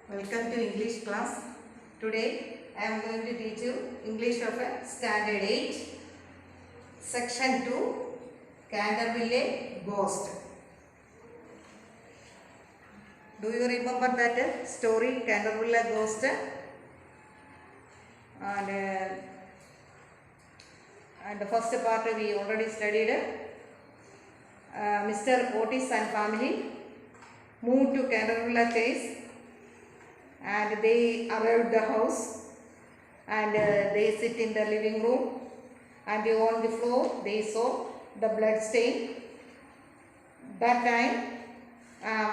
Welcome to English class. Today I am going to teach you English of Standard 8, Section 2, Centerville Ghost. Do you remember that story, Centerville Ghost? And the first part we already studied. Mr. Otis and family moved to Centerville Chase. And they arrived the house and they sit in the living room and on the floor they saw the blood stain. That time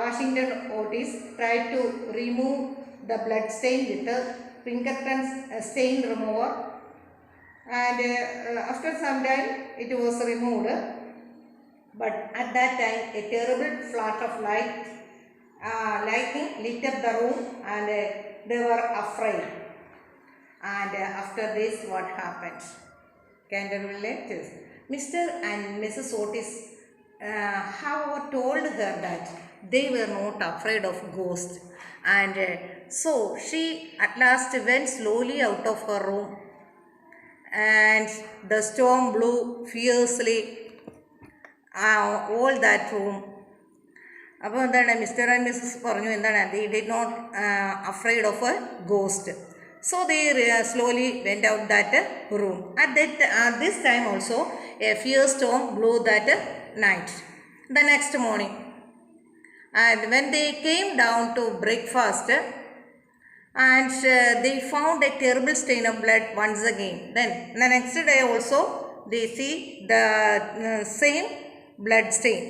Washington Otis tried to remove the blood stain with a fingerprint stain remover, and after some time it was removed, but at that time a terrible flash of lightning lit up the room and they were afraid. And after this, what happened? Centerville letters. Mr. and Mrs. Otis have told her that they were not afraid of ghosts, and so she at last went slowly out of her room, and the storm blew fiercely all that room. അപ്പോൾ എന്താണ് mister and Mrs പറഞ്ഞു എന്താണ് they did not afraid of a ghost, so they slowly went out that room. At this time also a fierce storm blew that night. The next morning, and when they came down to breakfast, and they found a terrible stain of blood once again. Then the next day also they see the same blood stain.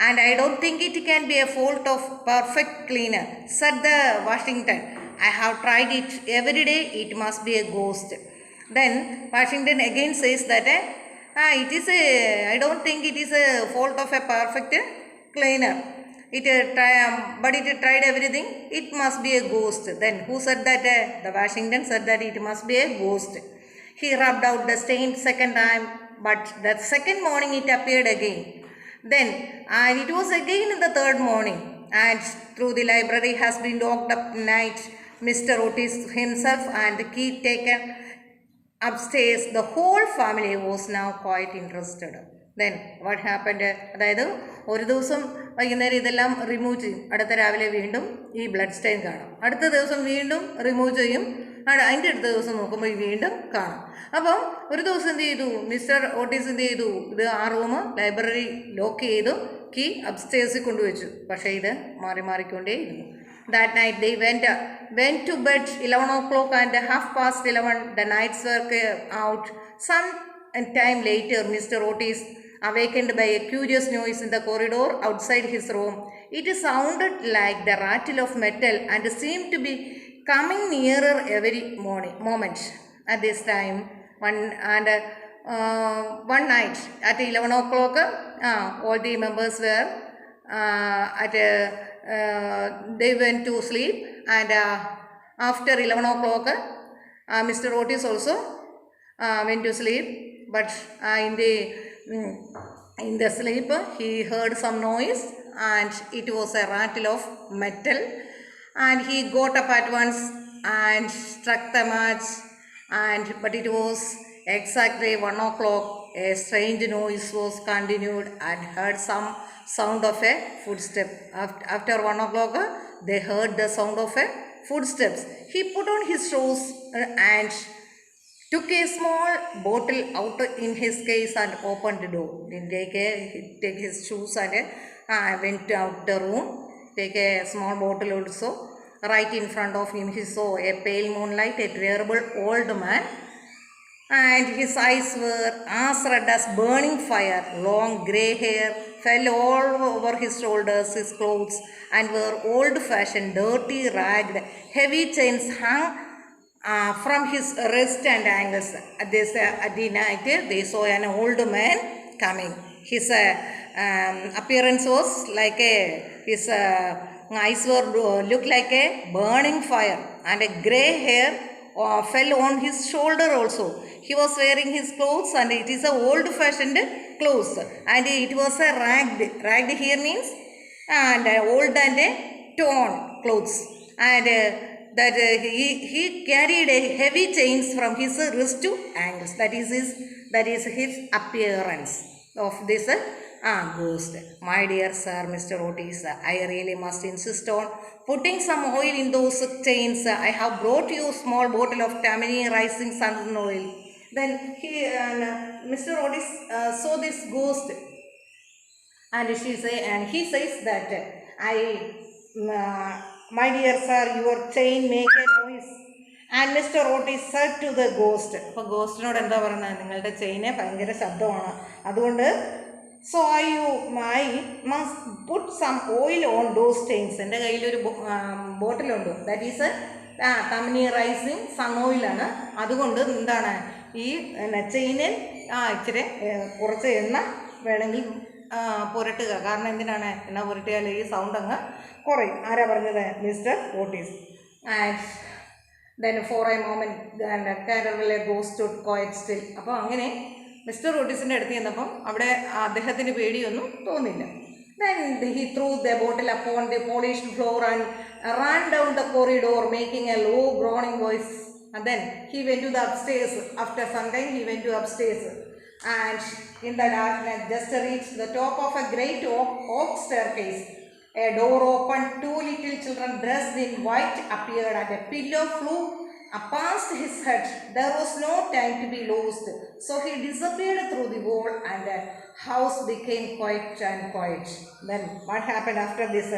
And I don't think it can be a fault of perfect cleaner, said the Washington. I have tried it every day, it must be a ghost. Then Washington again says that I don't think it is a fault of a perfect cleaner. But it tried everything, it must be a ghost. Then who said that? The Washington said that it must be a ghost. He rubbed out the stain second time, but the second morning it appeared again. Then and it was again in the third morning, and through the library has been locked up night. Mr. Otis himself and the key taken upstairs. The whole family was now quite interested. Then what happened? അതായത് ഒരു ദിവസം വൈകുന്നേരം ഇതെല്ലാം remove ചെയ്യും, അടുത്ത രാവിലെ വീണ്ടും ഈ ബ്ലഡ് സ്റ്റെയിൻ കാണും, അടുത്ത ദിവസം വീണ്ടും റിമൂവ് ചെയ്യും, അതിൻ്റെ അടുത്ത ദിവസം നോക്കുമ്പോൾ വീണ്ടും കാണും. അപ്പം ഒരു ദിവസം എന്ത് ചെയ്തു, മിസ്റ്റർ ഓട്ടീസ് എന്ത് ചെയ്തു, ഇത് ആ റൂം ലൈബ്രറി ലോക്ക് ചെയ്തു, കീ അപ്സ്റ്റേഴ്സിൽ കൊണ്ടുവച്ചു. പക്ഷേ ഇത് മാറി മാറിക്കൊണ്ടേയിരുന്നു. That night they went to bed 11 o'clock and 11:30. The nights were out. Some time later Mr. Otis awakened by a curious noise in the corridor outside his room. It sounded like the rattle of metal and seemed to be coming nearer every moment. At this time, one night at 11 o'clock, all the members were they went to sleep, and after 11 o'clock, Mr. Otis also went to sleep. But in the sleep, he heard some noise, and it was a rattle of metal. And he got up at once and struck the match. But it was exactly 1 o'clock. A strange noise was continued, and heard some sound of a footstep. After 1 o'clock, they heard the sound of a footsteps. He put on his shoes and took a small bottle out in his case and opened the door. Then take his shoes and went out the room. Take a small bottle also. Right in front of him he saw a pale moonlight, a terrible old man, and his eyes were as red as burning fire. Long grey hair fell all over his shoulders, his clothes, and were old-fashioned, dirty, ragged. Heavy chains hung from his wrist and ankles. At the night they saw an old man coming. His appearance was like his eyes were looked like a burning fire, and a grey hair fell on his shoulder also. He was wearing his clothes, and it is a old-fashioned clothes, and it was a ragged here means and old and torn clothes. and that he carried a heavy chains from his wrist to ankles. That is his appearance of this ghost. My dear sir, Mr. Otis, I really must insist on putting some oil in those chains. I have brought you a small bottle of Tammany rising sun oil. Then Mr. Otis saw this ghost, and he says that my dear sir, your chain make a noise. And Mr. Otis said to the ghost, അപ്പോൾ ഗോസ്റ്റിനോട് എന്താ പറയുന്നത്, നിങ്ങളുടെ ചെയിന് ഭയങ്കര ശബ്ദമാണ്, അതുകൊണ്ട് I must put some oil on those chains. എൻ്റെ കയ്യിലൊരു ബോട്ടിലുണ്ട്, that is തമനി rising sun ഓയിലാണ്. അതുകൊണ്ട് എന്താണ് ഈ ചെയിനിൽ ഇച്ചിരി കുറച്ച് എണ്ണ വേണമെങ്കിൽ പുരട്ടുക. കാരണം എന്തിനാണ്, എണ്ണ പുരട്ടിയാൽ ഈ സൗണ്ട് അങ്ങ് കുറയും. ആരാ പറഞ്ഞത്? Mister Otis. And then for a moment Canterville ghost stood quite still. അപ്പോൾ അങ്ങനെ മിസ്റ്റർ ഓട്ടീസിൻ്റെ അടുത്ത് ചെന്നപ്പം അവിടെ അദ്ദേഹത്തിന് പേടിയൊന്നും തോന്നില്ല. Then he threw the bottle upon the polished floor and ran down the corridor making a low groaning voice. And then he went to the upstairs. After some time he went to upstairs, and in the darkness just reached the top of a great oak staircase. A door opened. Two little children dressed in white appeared, and a pillow flew past his head. There was no time to be lost, so he disappeared through the wall, and the house became quiet and quiet. Then what happened after this?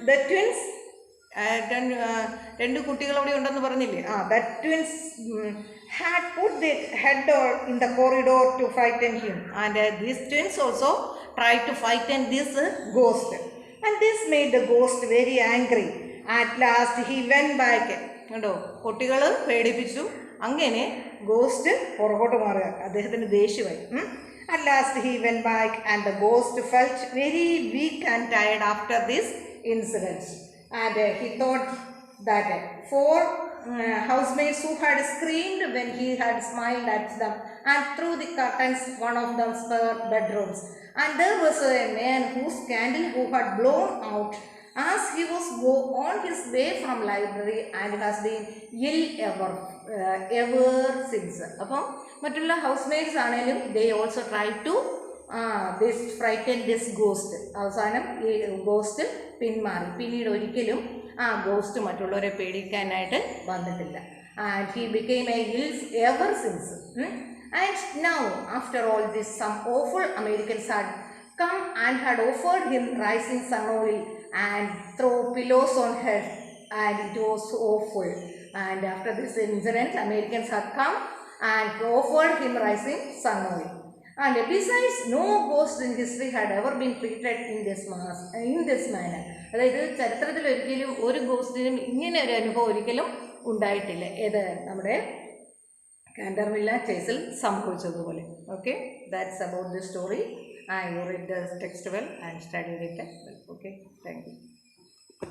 The twins, രണ്ട് കുട്ടികൾ അവിടെ ഉണ്ടെന്ന് പറഞ്ഞില്ലേ, the twins had put their head in the corridor to frighten him, and these twins also tried to frighten this ghost, and this made the ghost very angry. At last he went back. കണ്ടോ, കുട്ടികൾ പേടിപ്പിച്ചു, അങ്ങനെ ghost പുറകോട്ട് മാറുക, അദ്ദേഹത്തിന് ദേഷ്യമായി. At last he went back, and the ghost felt very weak and tired after this incident, and he thought that four housemaids who had screamed when he had smiled at them, and through the curtains one of them spare bedrooms, and there was a man whose candle who had blown out as he was on his way from library, and has been ill ever since. അപ്പം മറ്റുള്ള housemates ആണെങ്കിലും they also tried to frighten this ghost. അവസാനം ഈ ghost പിന്മാറി. പിന്നീട് ഒരിക്കലും ghost മറ്റുള്ളവരെ പേടിക്കാനായിട്ട് വന്നിട്ടില്ല. And he became a ill ever since. And now after all this, some awful Americans had come and had offered him rising sun oil and throw pillows on her, and it was awful. And after this incident, Americans had come and offered him rising sun oil. And besides, no ghost in history had ever been treated in this manner. അതായത് ചരിത്രത്തിൽ ഒരിക്കലും ഒരു ഗോസ്റ്റിനും ഇങ്ങനെ ഒരു അനുഭവം ഒരിക്കലും ഉണ്ടായിട്ടില്ല. ഏത് നമ്മുടെ കാൻഡർവില്ല ചേസിൽ സംഭവിച്ചതുപോലെ. Okay, that's about the story. I read the text well and studied it well. Okay, thank you.